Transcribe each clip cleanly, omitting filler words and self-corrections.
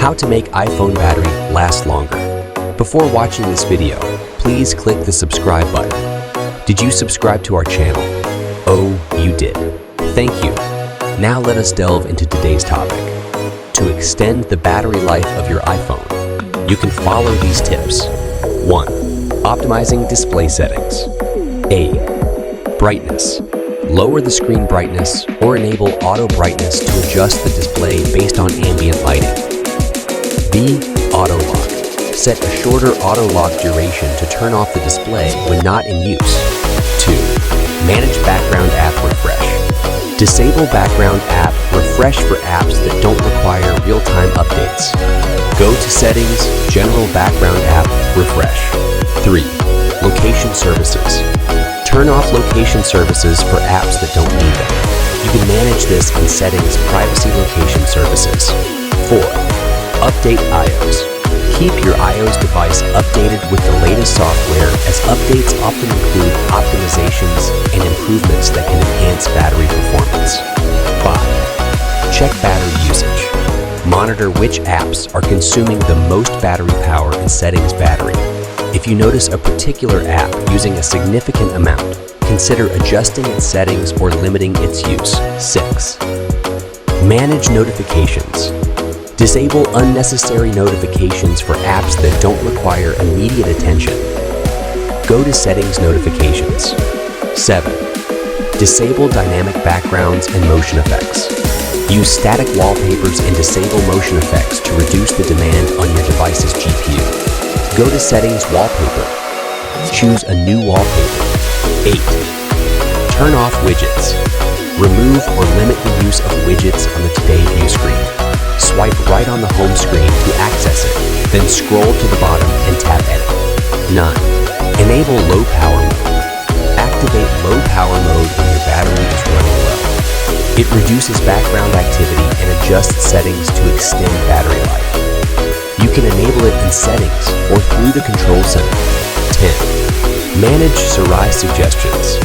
How to make iPhone battery last longer. Before watching this video, please click the subscribe button. Did you subscribe to our channel? Oh, you did. Thank you. Now let us delve into today's topic. To extend the battery life of your iPhone, you can follow these tips. 1. Optimizing display settings. A. Brightness. Lower the screen brightness or enable auto brightness to adjust the display based on ambient lighting. B. Auto lock. Set a shorter auto lock duration to turn off the display when not in use. 2. Manage background app refresh. Disable background app refresh for apps that don't require real-time updates. Go to Settings, General Background App Refresh. 3. Location services. Turn off location services for apps that don't need them. You can manage this in Settings, Privacy Location Services. 4. Update iOS. Keep your iOS device updated with the latest software, as updates often include optimizations and improvements that can enhance battery performance. 5. Check battery usage. Monitor which apps are consuming the most battery power in Settings Battery. If you notice a particular app using a significant amount, consider adjusting its settings or limiting its use. 6. Manage notifications. Disable unnecessary notifications for apps that don't require immediate attention. Go to Settings Notifications. 7. Disable dynamic backgrounds and motion effects. Use static wallpapers and disable motion effects to reduce the demand on your device's GPU. Go to Settings Wallpaper. Choose a new wallpaper. 8. Turn off widgets. Remove or limit the use of widgets on the Today view screen. Swipe right on the home screen to access it, then scroll to the bottom and tap Edit. 9. Enable low power mode. Activate low power mode when your battery is running low. It reduces background activity and adjusts settings to extend battery life. You can enable it in Settings or through the Control Center. 10. Manage Siri suggestions.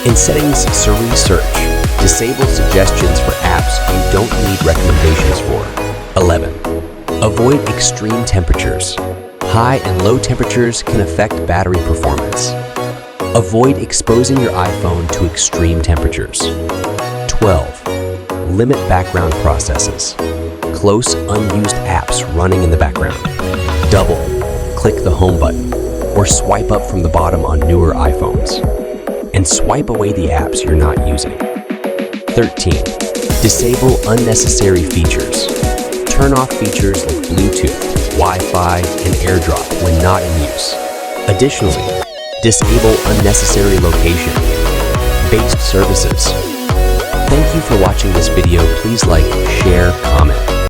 In Settings Siri Search, disable suggestions for apps you don't need recommendations for. 11. Avoid extreme temperatures. High and low temperatures can affect battery performance. Avoid exposing your iPhone to extreme temperatures. 12. Limit background processes. Close unused apps running in the background. Double-click the home button or swipe up from the bottom on newer iPhones. And swipe away the apps you're not using. 13. Disable unnecessary features. Turn off features like Bluetooth, Wi-Fi, and AirDrop when not in use. Additionally, disable unnecessary location-based services. Thank you for watching this video. Please like